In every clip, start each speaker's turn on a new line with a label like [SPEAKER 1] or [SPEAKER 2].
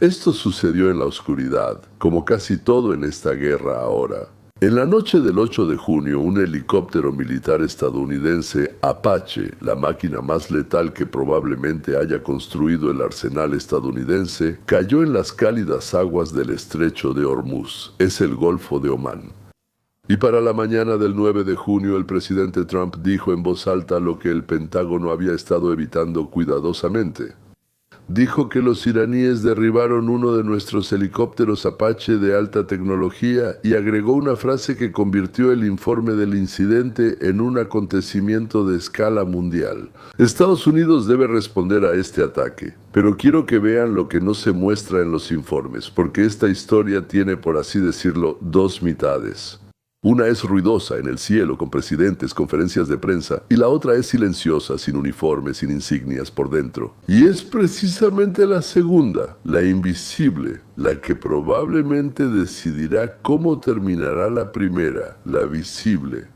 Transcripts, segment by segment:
[SPEAKER 1] Esto sucedió en la oscuridad, como casi todo en esta guerra ahora. En la noche del 8 de junio, un helicóptero militar estadounidense Apache, la máquina más letal que probablemente haya construido el arsenal estadounidense, cayó en las cálidas aguas del estrecho de Hormuz, es el Golfo de Omán. Y para la mañana del 9 de junio, el presidente Trump dijo en voz alta lo que el Pentágono había estado evitando cuidadosamente. Dijo que los iraníes derribaron uno de nuestros helicópteros Apache de alta tecnología y agregó una frase que convirtió el informe del incidente en un acontecimiento de escala mundial. Estados Unidos debe responder a este ataque, pero quiero que vean lo que no se muestra en los informes, porque esta historia tiene, por así decirlo, dos mitades. Una es ruidosa en el cielo con presidentes, conferencias de prensa, y la otra es silenciosa, sin uniformes, sin insignias por dentro. Y es precisamente la segunda, la invisible, la que probablemente decidirá cómo terminará la primera, la visible.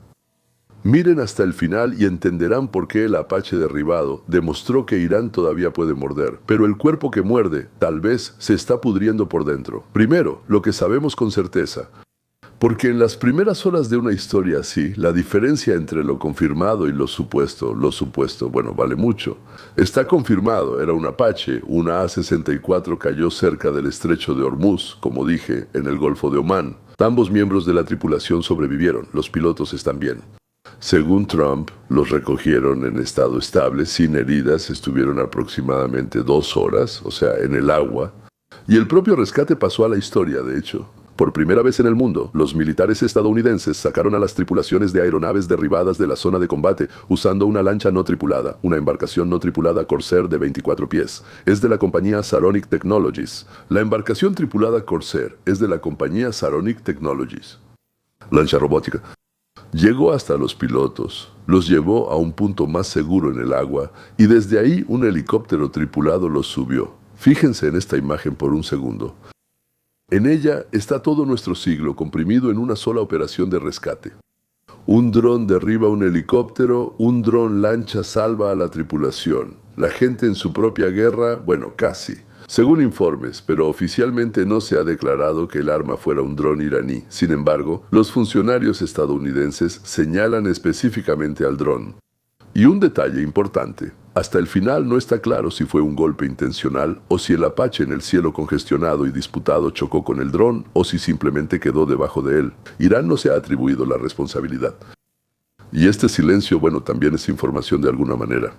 [SPEAKER 1] Miren hasta el final y entenderán por qué el Apache derribado demostró que Irán todavía puede morder, pero el cuerpo que muerde tal vez se está pudriendo por dentro. Primero, lo que sabemos con certeza. Porque en las primeras horas de una historia así, la diferencia entre lo confirmado y lo supuesto, bueno, vale mucho. Está confirmado, era un Apache, una A-64 cayó cerca del estrecho de Hormuz, como dije, en el Golfo de Omán. Ambos miembros de la tripulación sobrevivieron, los pilotos están bien. Según Trump, los recogieron en estado estable, sin heridas, estuvieron aproximadamente 2 horas, o sea, en el agua. Y el propio rescate pasó a la historia, de hecho. Por primera vez en el mundo, los militares estadounidenses sacaron a las tripulaciones de aeronaves derribadas de la zona de combate usando una lancha no tripulada, una embarcación no tripulada Corsair de 24 pies. Es de la compañía Saronic Technologies. La embarcación tripulada Corsair es de la compañía Saronic Technologies. Lancha robótica. Llegó hasta los pilotos, los llevó a un punto más seguro en el agua y desde ahí un helicóptero tripulado los subió. Fíjense en esta imagen por un segundo. En ella está todo nuestro siglo comprimido en una sola operación de rescate. Un dron derriba un helicóptero, un dron lancha salva a la tripulación. La gente en su propia guerra, bueno, casi. Según informes, pero oficialmente no se ha declarado que el arma fuera un dron iraní. Sin embargo, los funcionarios estadounidenses señalan específicamente al dron. Y un detalle importante, hasta el final no está claro si fue un golpe intencional o si el Apache en el cielo congestionado y disputado chocó con el dron o si simplemente quedó debajo de él. Irán no se ha atribuido la responsabilidad. Y este silencio, bueno, también es información de alguna manera.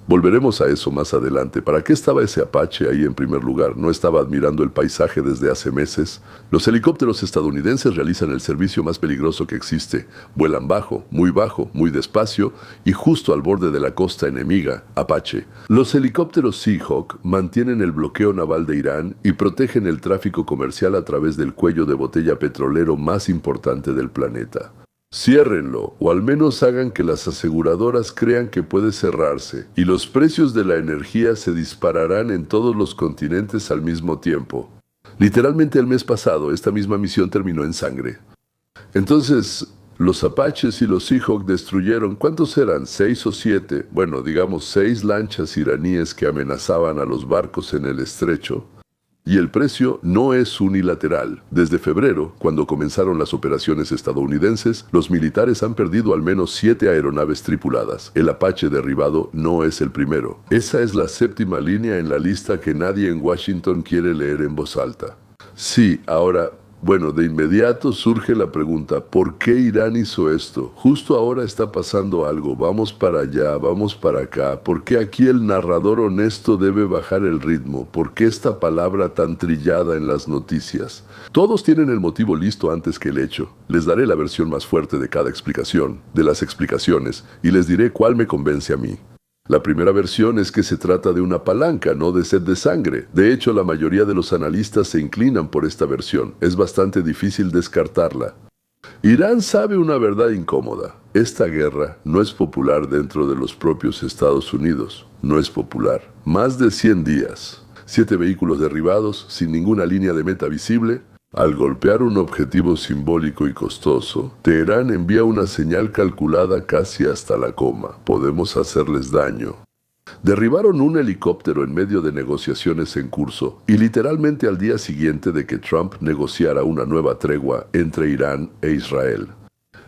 [SPEAKER 1] Volveremos a eso más adelante. ¿Para qué estaba ese Apache ahí en primer lugar? ¿No estaba admirando el paisaje desde hace meses? Los helicópteros estadounidenses realizan el servicio más peligroso que existe. Vuelan bajo, muy despacio y justo al borde de la costa enemiga, Apache. Los helicópteros Seahawk mantienen el bloqueo naval de Irán y protegen el tráfico comercial a través del cuello de botella petrolero más importante del planeta. Ciérrenlo, o al menos hagan que las aseguradoras crean que puede cerrarse, y los precios de la energía se dispararán en todos los continentes al mismo tiempo. Literalmente el mes pasado, esta misma misión terminó en sangre. Entonces, los Apaches y los Seahawk destruyeron, ¿cuántos eran? 6 o 7, bueno, digamos 6 lanchas iraníes que amenazaban a los barcos en el estrecho. Y el precio no es unilateral. Desde febrero, cuando comenzaron las operaciones estadounidenses, los militares han perdido al menos 7 aeronaves tripuladas. El Apache derribado no es el primero. Esa es la 7ª línea en la lista que nadie en Washington quiere leer en voz alta. Sí, ahora, bueno, de inmediato surge la pregunta, ¿por qué Irán hizo esto? Justo ahora está pasando algo, vamos para allá, vamos para acá. ¿Por qué aquí el narrador honesto debe bajar el ritmo? ¿Por qué esta palabra tan trillada en las noticias? Todos tienen el motivo listo antes que el hecho. Les daré la versión más fuerte de cada explicación, de las explicaciones, y les diré cuál me convence a mí. La primera versión es que se trata de una palanca, no de sed de sangre. De hecho, la mayoría de los analistas se inclinan por esta versión. Es bastante difícil descartarla. Irán sabe una verdad incómoda. Esta guerra no es popular dentro de los propios Estados Unidos. No es popular. Más de 100 días. 7 vehículos derribados, sin ninguna línea de meta visible. Al golpear un objetivo simbólico y costoso, Teherán envía una señal calculada casi hasta la coma. Podemos hacerles daño. Derribaron un helicóptero en medio de negociaciones en curso y literalmente al día siguiente de que Trump negociara una nueva tregua entre Irán e Israel.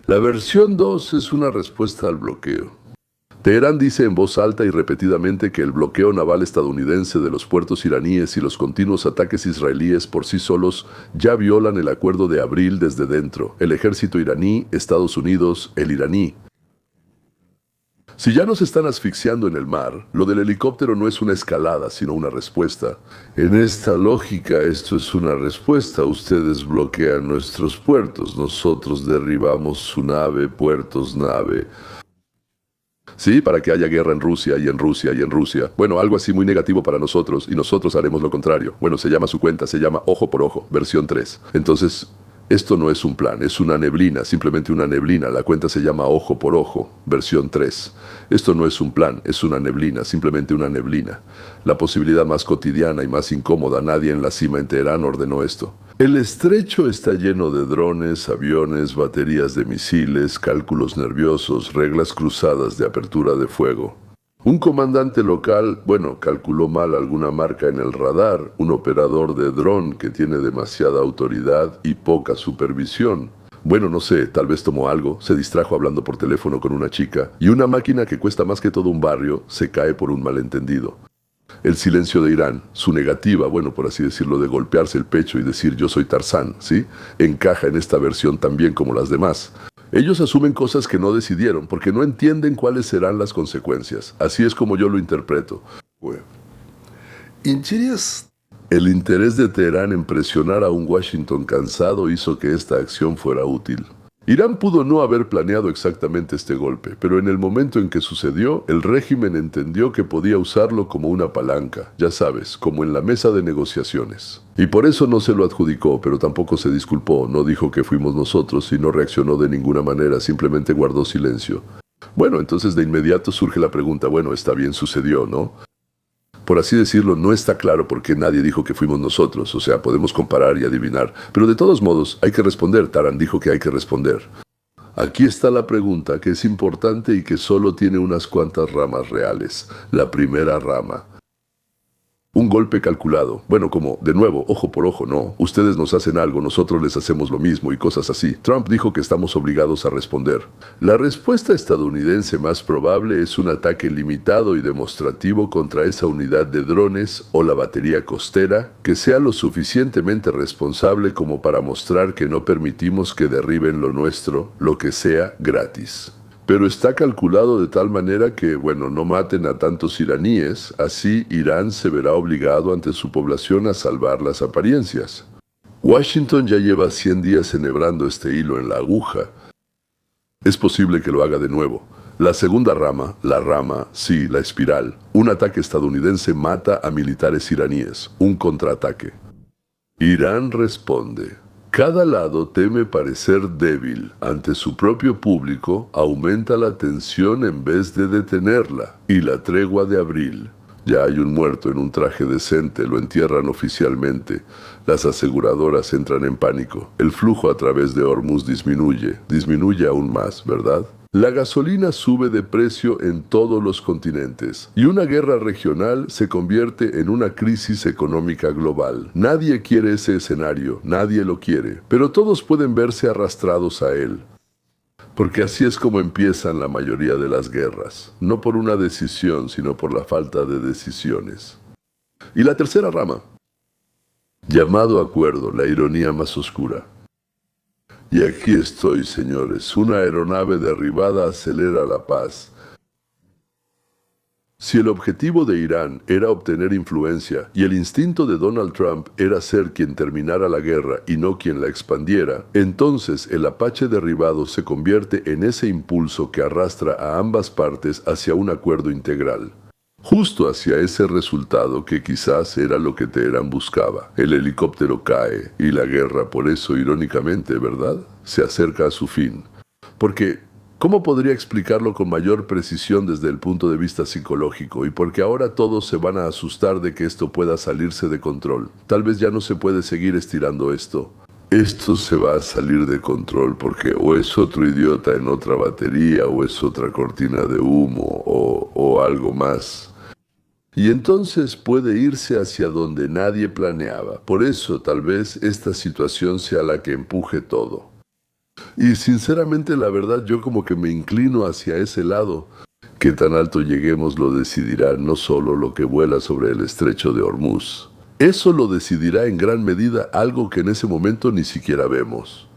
[SPEAKER 1] La versión 2 es una respuesta al bloqueo. Teherán dice en voz alta y repetidamente que el bloqueo naval estadounidense de los puertos iraníes y los continuos ataques israelíes por sí solos ya violan el acuerdo de abril desde dentro, el ejército iraní, Estados Unidos, el iraní. Si ya nos están asfixiando en el mar, lo del helicóptero no es una escalada, sino una respuesta. En esta lógica, esto es una respuesta. Ustedes bloquean nuestros puertos, nosotros derribamos su nave, puertos, nave. Sí, para que haya guerra en Rusia y en Rusia y en Rusia. Bueno, algo así muy negativo para nosotros y nosotros haremos lo contrario. Bueno, se llama su cuenta, se llama Ojo por Ojo, versión 3. Entonces, esto no es un plan, es una neblina, simplemente una neblina. La cuenta se llama Ojo por Ojo, versión 3. Esto no es un plan, es una neblina, simplemente una neblina. La posibilidad más cotidiana y más incómoda, nadie en la cima en Teherán ordenó esto. El estrecho está lleno de drones, aviones, baterías de misiles, cálculos nerviosos, reglas cruzadas de apertura de fuego. Un comandante local, calculó mal alguna marca en el radar, un operador de dron que tiene demasiada autoridad y poca supervisión. No sé, tal vez tomó algo, se distrajo hablando por teléfono con una chica, y una máquina que cuesta más que todo un barrio se cae por un malentendido. El silencio de Irán, su negativa, por así decirlo, de golpearse el pecho y decir yo soy Tarzán, ¿sí? Encaja en esta versión también como las demás. Ellos asumen cosas que no decidieron porque no entienden cuáles serán las consecuencias. Así es como yo lo interpreto. El interés de Teherán en presionar a un Washington cansado hizo que esta acción fuera útil. Irán pudo no haber planeado exactamente este golpe, pero en el momento en que sucedió, el régimen entendió que podía usarlo como una palanca, ya sabes, como en la mesa de negociaciones. Y por eso no se lo adjudicó, pero tampoco se disculpó, no dijo que fuimos nosotros y no reaccionó de ninguna manera, simplemente guardó silencio. Entonces de inmediato surge la pregunta, está bien, sucedió, ¿no? Por así decirlo, no está claro por qué nadie dijo que fuimos nosotros, o sea, podemos comparar y adivinar. Pero de todos modos, hay que responder, Taran dijo que hay que responder. Aquí está la pregunta, que es importante y que solo tiene unas cuantas ramas reales. La primera rama. Un golpe calculado. Como, de nuevo, ojo por ojo, no. Ustedes nos hacen algo, nosotros les hacemos lo mismo y cosas así. Trump dijo que estamos obligados a responder. La respuesta estadounidense más probable es un ataque limitado y demostrativo contra esa unidad de drones o la batería costera que sea lo suficientemente responsable como para mostrar que no permitimos que derriben lo nuestro, lo que sea, gratis. Pero está calculado de tal manera que, no maten a tantos iraníes, así Irán se verá obligado ante su población a salvar las apariencias. Washington ya lleva 100 días enhebrando este hilo en la aguja. Es posible que lo haga de nuevo. La segunda rama, la espiral. Un ataque estadounidense mata a militares iraníes, un contraataque. Irán responde. Cada lado teme parecer débil ante su propio público, aumenta la tensión en vez de detenerla. Y la tregua de abril. Ya hay un muerto en un traje decente, lo entierran oficialmente. Las aseguradoras entran en pánico. El flujo a través de Hormuz disminuye aún más, ¿verdad? La gasolina sube de precio en todos los continentes y una guerra regional se convierte en una crisis económica global. Nadie quiere ese escenario, nadie lo quiere, pero todos pueden verse arrastrados a él. Porque así es como empiezan la mayoría de las guerras, no por una decisión, sino por la falta de decisiones. Y la tercera rama, llamado acuerdo, la ironía más oscura. Y aquí estoy, señores, una aeronave derribada acelera la paz. Si el objetivo de Irán era obtener influencia y el instinto de Donald Trump era ser quien terminara la guerra y no quien la expandiera, entonces el Apache derribado se convierte en ese impulso que arrastra a ambas partes hacia un acuerdo integral. Justo hacia ese resultado que quizás era lo que Teherán buscaba. El helicóptero cae y la guerra, por eso irónicamente, ¿verdad?, se acerca a su fin. Porque, ¿cómo podría explicarlo con mayor precisión desde el punto de vista psicológico? Y porque ahora todos se van a asustar de que esto pueda salirse de control. Tal vez ya no se puede seguir estirando esto. Esto se va a salir de control porque o es otro idiota en otra batería o es otra cortina de humo o algo más. Y entonces puede irse hacia donde nadie planeaba. Por eso tal vez esta situación sea la que empuje todo. Y sinceramente la verdad yo como que me inclino hacia ese lado. Qué tan alto lleguemos lo decidirá no solo lo que vuela sobre el estrecho de Hormuz. Eso lo decidirá en gran medida algo que en ese momento ni siquiera vemos.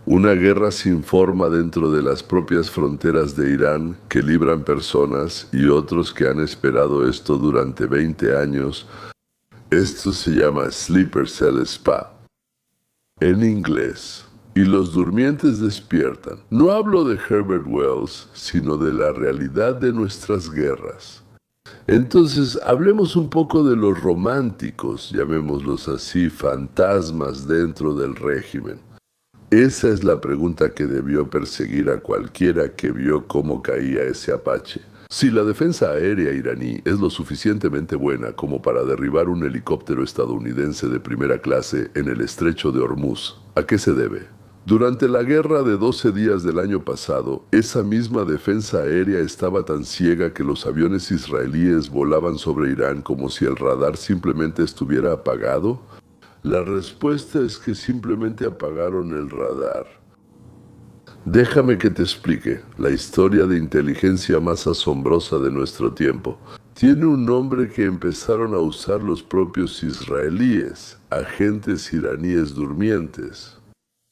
[SPEAKER 1] Una guerra sin forma dentro de las propias fronteras de Irán que libran personas y otros que han esperado esto durante 20 años. Esto se llama Sleeper Cell Spa. En inglés. Y los durmientes despiertan. No hablo de Herbert Wells, sino de la realidad de nuestras guerras. Entonces, hablemos un poco de los románticos, llamémoslos así, fantasmas dentro del régimen. Esa es la pregunta que debió perseguir a cualquiera que vio cómo caía ese Apache. Si la defensa aérea iraní es lo suficientemente buena como para derribar un helicóptero estadounidense de primera clase en el estrecho de Hormuz, ¿a qué se debe? Durante la guerra de 12 días del año pasado, esa misma defensa aérea estaba tan ciega que los aviones israelíes volaban sobre Irán como si el radar simplemente estuviera apagado. La respuesta es que simplemente apagaron el radar. Déjame que te explique la historia de inteligencia más asombrosa de nuestro tiempo. Tiene un nombre que empezaron a usar los propios israelíes, agentes iraníes durmientes.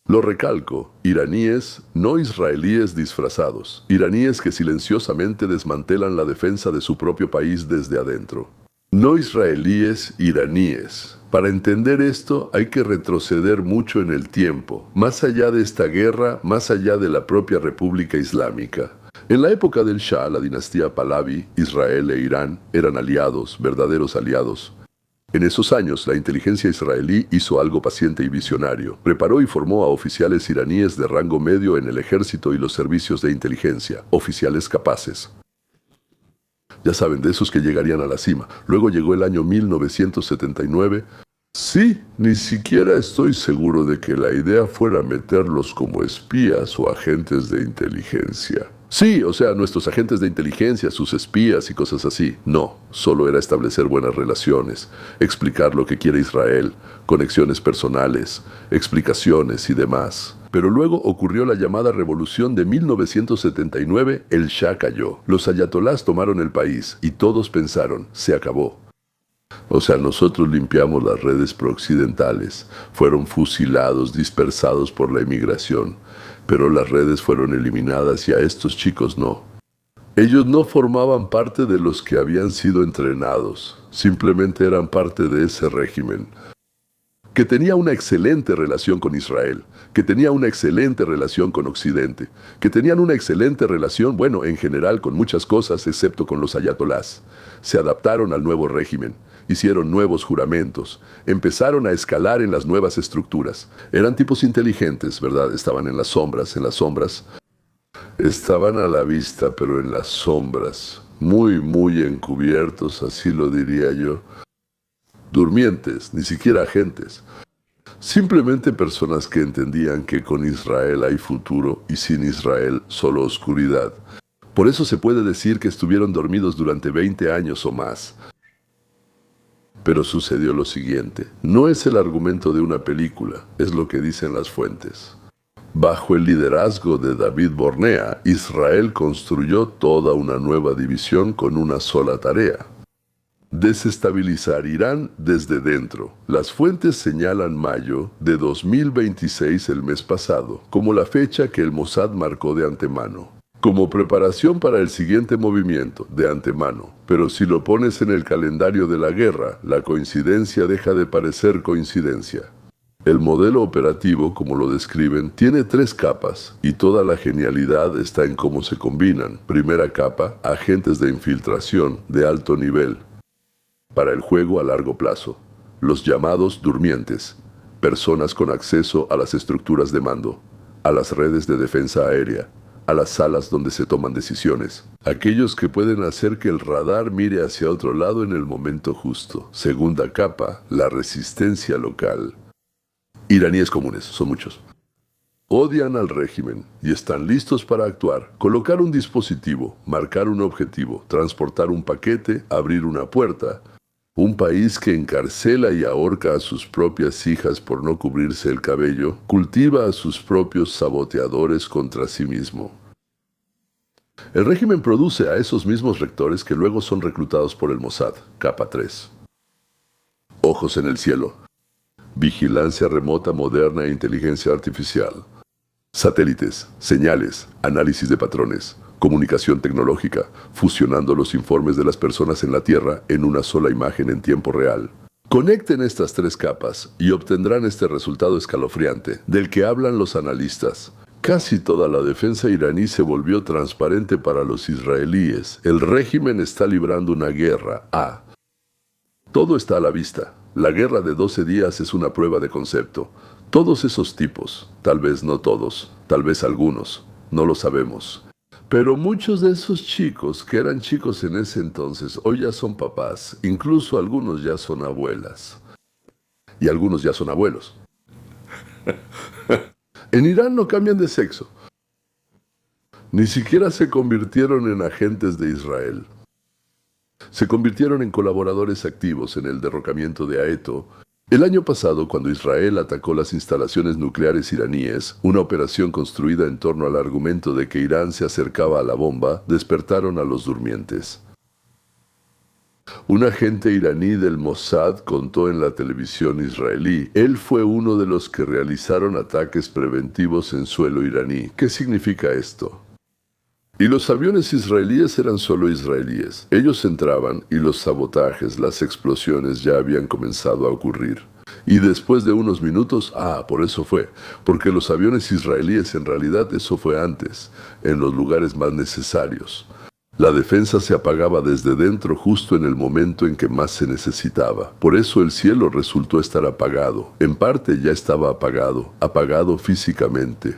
[SPEAKER 1] Lo recalco, iraníes, no israelíes disfrazados, iraníes que silenciosamente desmantelan la defensa de su propio país desde adentro. No israelíes, iraníes. Para entender esto hay que retroceder mucho en el tiempo, más allá de esta guerra, más allá de la propia República Islámica. En la época del Shah, la dinastía Pahlavi, Israel e Irán eran aliados, verdaderos aliados. En esos años, la inteligencia israelí hizo algo paciente y visionario. Preparó y formó a oficiales iraníes de rango medio en el ejército y los servicios de inteligencia, oficiales capaces. Ya saben, de esos que llegarían a la cima. Luego llegó el año 1979. Sí, ni siquiera estoy seguro de que la idea fuera meterlos como espías o agentes de inteligencia. Sí, o sea, nuestros agentes de inteligencia, sus espías y cosas así. No, solo era establecer buenas relaciones, explicar lo que quiere Israel, conexiones personales, explicaciones y demás. Pero luego ocurrió la llamada revolución de 1979, el Shah cayó. Los ayatolás tomaron el país y todos pensaron, se acabó. O sea, nosotros limpiamos las redes prooccidentales, fueron fusilados, dispersados por la inmigración, pero las redes fueron eliminadas y a estos chicos no. Ellos no formaban parte de los que habían sido entrenados, simplemente eran parte de ese régimen, que tenía una excelente relación con Israel, que tenía una excelente relación con Occidente, que tenían una excelente relación, bueno, en general con muchas cosas, excepto con los ayatolás. Se adaptaron al nuevo régimen, hicieron nuevos juramentos, empezaron a escalar en las nuevas estructuras. Eran tipos inteligentes, ¿verdad? Estaban en las sombras. Estaban a la vista, pero en las sombras, muy encubiertos, así lo diría yo. Durmientes, ni siquiera agentes. Simplemente personas que entendían que con Israel hay futuro y sin Israel solo oscuridad. Por eso se puede decir que estuvieron dormidos durante 20 años o más. Pero sucedió lo siguiente. No es el argumento de una película, es lo que dicen las fuentes. Bajo el liderazgo de David Bornea, Israel construyó toda una nueva división con una sola tarea: desestabilizar Irán desde dentro. Las fuentes señalan mayo de 2026, el mes pasado, como la fecha que el Mossad marcó de antemano, como preparación para el siguiente movimiento, de antemano. Pero si lo pones en el calendario de la guerra, la coincidencia deja de parecer coincidencia. El modelo operativo, como lo describen, tiene 3 capas, y toda la genialidad está en cómo se combinan. Primera capa, agentes de infiltración de alto nivel, para el juego a largo plazo, los llamados durmientes, personas con acceso a las estructuras de mando, a las redes de defensa aérea, a las salas donde se toman decisiones, aquellos que pueden hacer que el radar mire hacia otro lado en el momento justo. Segunda capa, la resistencia local. Iraníes comunes, son muchos. odian al régimen y están listos para actuar, colocar un dispositivo, marcar un objetivo, transportar un paquete, abrir una puerta. Un país que encarcela y ahorca a sus propias hijas por no cubrirse el cabello, cultiva a sus propios saboteadores contra sí mismo. El régimen produce a esos mismos rectores que luego son reclutados por el Mossad, capa 3. Ojos en el cielo. Vigilancia remota moderna e inteligencia artificial. Satélites, señales, análisis de patrones, comunicación tecnológica, fusionando los informes de las personas en la Tierra en una sola imagen en tiempo real. Conecten estas tres capas y obtendrán este resultado escalofriante, del que hablan los analistas. Casi toda la defensa iraní se volvió transparente para los israelíes. El régimen está librando una guerra. Todo está a la vista. La guerra de 12 días es una prueba de concepto. Todos esos tipos, tal vez no todos, tal vez algunos, no lo sabemos. Pero muchos de esos chicos, que eran chicos en ese entonces, hoy ya son papás, incluso algunos ya son abuelas. Y algunos ya son abuelos. En Irán no cambian de sexo. Ni siquiera se convirtieron en agentes de Israel. Se convirtieron en colaboradores activos en el derrocamiento de Aeto. El año pasado, cuando Israel atacó las instalaciones nucleares iraníes, una operación construida en torno al argumento de que Irán se acercaba a la bomba, despertaron a los durmientes. Un agente iraní del Mossad contó en la televisión israelí. Él fue uno de los que realizaron ataques preventivos en suelo iraní. ¿Qué significa esto? Y los aviones israelíes eran solo israelíes. Ellos entraban y los sabotajes, las explosiones ya habían comenzado a ocurrir. Y después de unos minutos, por eso fue, porque los aviones israelíes en realidad eso fue antes, en los lugares más necesarios. La defensa se apagaba desde dentro justo en el momento en que más se necesitaba. Por eso el cielo resultó estar apagado. En parte ya estaba apagado físicamente.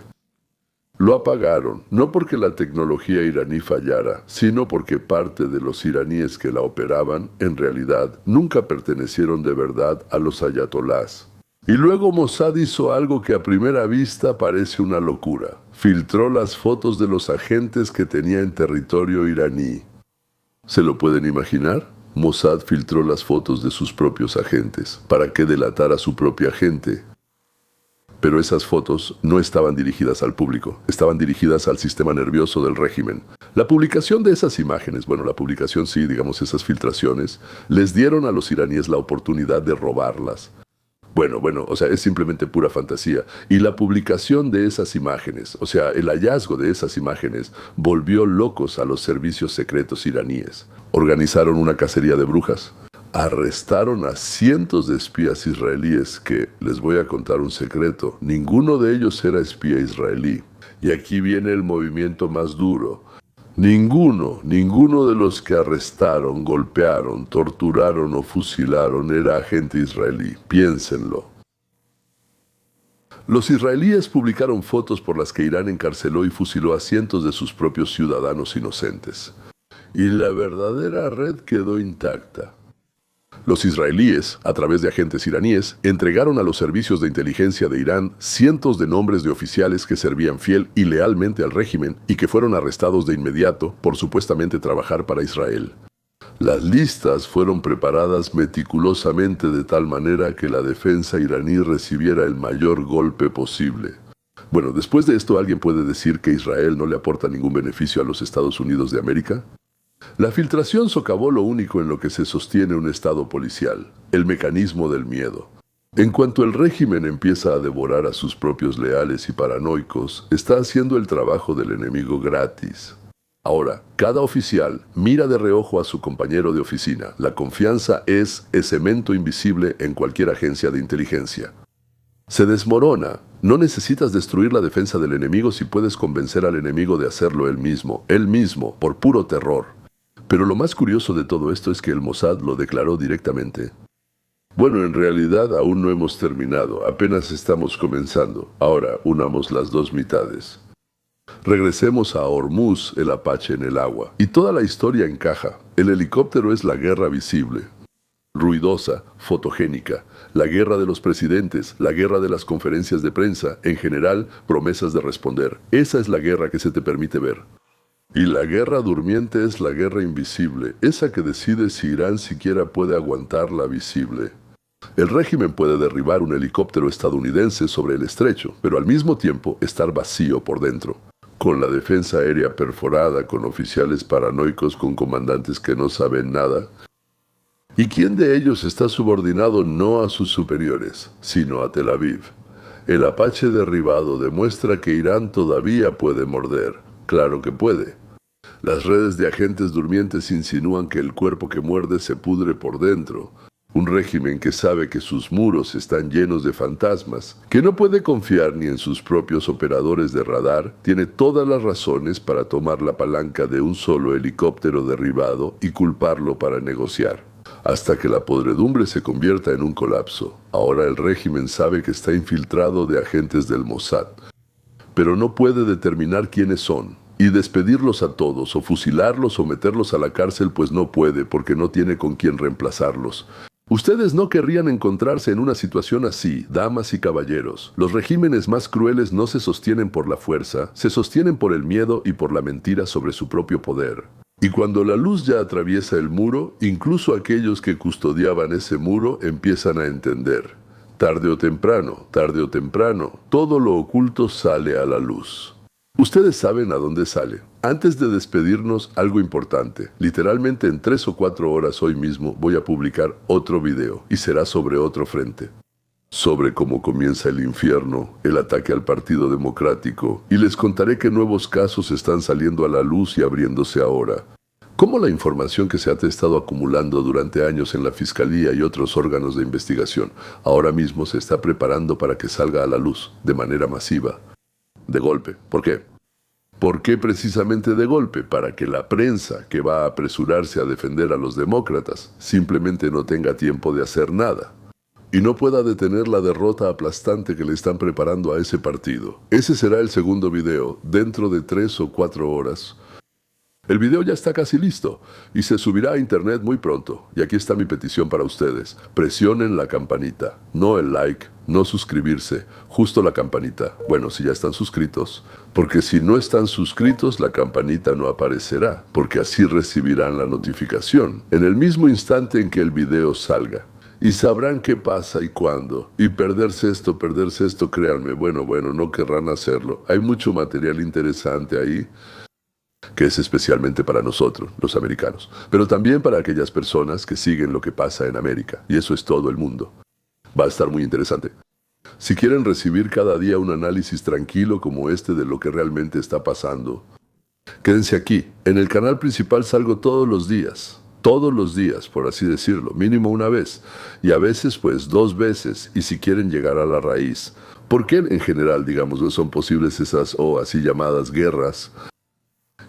[SPEAKER 1] Lo apagaron, no porque la tecnología iraní fallara, sino porque parte de los iraníes que la operaban, en realidad, nunca pertenecieron de verdad a los ayatolás. Y luego Mossad hizo algo que a primera vista parece una locura. Filtró las fotos de los agentes que tenía en territorio iraní. ¿Se lo pueden imaginar? Mossad filtró las fotos de sus propios agentes. ¿Para qué delatar a su propia gente? Pero esas fotos no estaban dirigidas al público, estaban dirigidas al sistema nervioso del régimen. La publicación de esas imágenes, la publicación sí, digamos esas filtraciones, les dieron a los iraníes la oportunidad de robarlas. Es simplemente pura fantasía. Y la publicación de esas imágenes, el hallazgo de esas imágenes, volvió locos a los servicios secretos iraníes. Organizaron una cacería de brujas. Arrestaron a cientos de espías israelíes que, les voy a contar un secreto, ninguno de ellos era espía israelí. Y aquí viene el movimiento más duro. Ninguno de los que arrestaron, golpearon, torturaron o fusilaron era agente israelí. Piénsenlo. Los israelíes publicaron fotos por las que Irán encarceló y fusiló a cientos de sus propios ciudadanos inocentes. Y la verdadera red quedó intacta. Los israelíes, a través de agentes iraníes, entregaron a los servicios de inteligencia de Irán cientos de nombres de oficiales que servían fiel y lealmente al régimen y que fueron arrestados de inmediato por supuestamente trabajar para Israel. Las listas fueron preparadas meticulosamente de tal manera que la defensa iraní recibiera el mayor golpe posible. Después de esto, ¿alguien puede decir que Israel no le aporta ningún beneficio a los Estados Unidos de América? La filtración socavó lo único en lo que se sostiene un Estado policial, el mecanismo del miedo. En cuanto el régimen empieza a devorar a sus propios leales y paranoicos, está haciendo el trabajo del enemigo gratis. Ahora, cada oficial mira de reojo a su compañero de oficina. La confianza es cemento invisible en cualquier agencia de inteligencia. Se desmorona. No necesitas destruir la defensa del enemigo si puedes convencer al enemigo de hacerlo él mismo, por puro terror. Pero lo más curioso de todo esto es que el Mossad lo declaró directamente. En realidad aún no hemos terminado, apenas estamos comenzando. Ahora, unamos las dos mitades. Regresemos a Hormuz, el Apache en el agua. Y toda la historia encaja. El helicóptero es la guerra visible. ruidosa, fotogénica, la guerra de los presidentes, la guerra de las conferencias de prensa, en general, promesas de responder. Esa es la guerra que se te permite ver. Y la guerra durmiente es la guerra invisible, esa que decide si Irán siquiera puede aguantar la visible. El régimen puede derribar un helicóptero estadounidense sobre el estrecho, pero al mismo tiempo estar vacío por dentro, con la defensa aérea perforada, con oficiales paranoicos, con comandantes que no saben nada. ¿Y quién de ellos está subordinado no a sus superiores, sino a Tel Aviv? El Apache derribado demuestra que Irán todavía puede morder. Claro que puede. Las redes de agentes durmientes insinúan que el cuerpo que muerde se pudre por dentro. Un régimen que sabe que sus muros están llenos de fantasmas, que no puede confiar ni en sus propios operadores de radar, tiene todas las razones para tomar la palanca de un solo helicóptero derribado y culparlo para negociar. Hasta que la podredumbre se convierta en un colapso. Ahora el régimen sabe que está infiltrado de agentes del Mossad, pero no puede determinar quiénes son. Y despedirlos a todos, o fusilarlos o meterlos a la cárcel, pues no puede, porque no tiene con quién reemplazarlos. Ustedes no querrían encontrarse en una situación así, damas y caballeros. Los regímenes más crueles no se sostienen por la fuerza, se sostienen por el miedo y por la mentira sobre su propio poder. Y cuando la luz ya atraviesa el muro, incluso aquellos que custodiaban ese muro empiezan a entender. Tarde o temprano, todo lo oculto sale a la luz. Ustedes saben a dónde sale. Antes de despedirnos, algo importante. Literalmente en 3 o 4 horas hoy mismo voy a publicar otro video y será sobre otro frente. Sobre cómo comienza el infierno, el ataque al Partido Democrático, y les contaré qué nuevos casos están saliendo a la luz y abriéndose ahora. Cómo la información que se ha estado acumulando durante años en la Fiscalía y otros órganos de investigación ahora mismo se está preparando para que salga a la luz de manera masiva. De golpe. ¿Por qué? ¿Por qué precisamente de golpe? Para que la prensa, que va a apresurarse a defender a los demócratas, simplemente no tenga tiempo de hacer nada y no pueda detener la derrota aplastante que le están preparando a ese partido. Ese será el segundo video, dentro de 3 o 4 horas. El video ya está casi listo y se subirá a internet muy pronto. Y aquí está mi petición para ustedes. Presionen la campanita, no el like, no suscribirse, justo la campanita. Bueno, si ya están suscritos, porque si no están suscritos la campanita no aparecerá, porque así recibirán la notificación en el mismo instante en que el video salga. Y sabrán qué pasa y cuándo. Y perderse esto, créanme, bueno, no querrán hacerlo. Hay mucho material interesante ahí, que es especialmente para nosotros, los americanos, pero también para aquellas personas que siguen lo que pasa en América, y eso es todo el mundo. Va a estar muy interesante. Si quieren recibir cada día un análisis tranquilo como este de lo que realmente está pasando, quédense aquí. En el canal principal salgo todos los días, por así decirlo, mínimo una vez, y a veces pues 2 veces, y si quieren llegar a la raíz. ¿Por qué en general, digamos, no son posibles esas así llamadas guerras?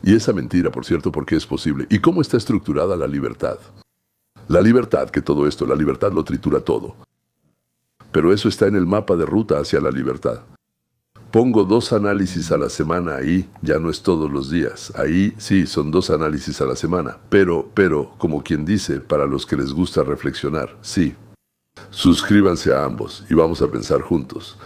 [SPEAKER 1] Y esa mentira, por cierto, ¿por qué es posible? ¿Y cómo está estructurada la libertad? La libertad, que todo esto, la libertad lo tritura todo. Pero eso está en el mapa de ruta hacia la libertad. Pongo 2 análisis a la semana ahí, ya no es todos los días. Ahí sí, son 2 análisis a la semana. Pero, como quien dice, para los que les gusta reflexionar, sí. Suscríbanse a ambos y vamos a pensar juntos.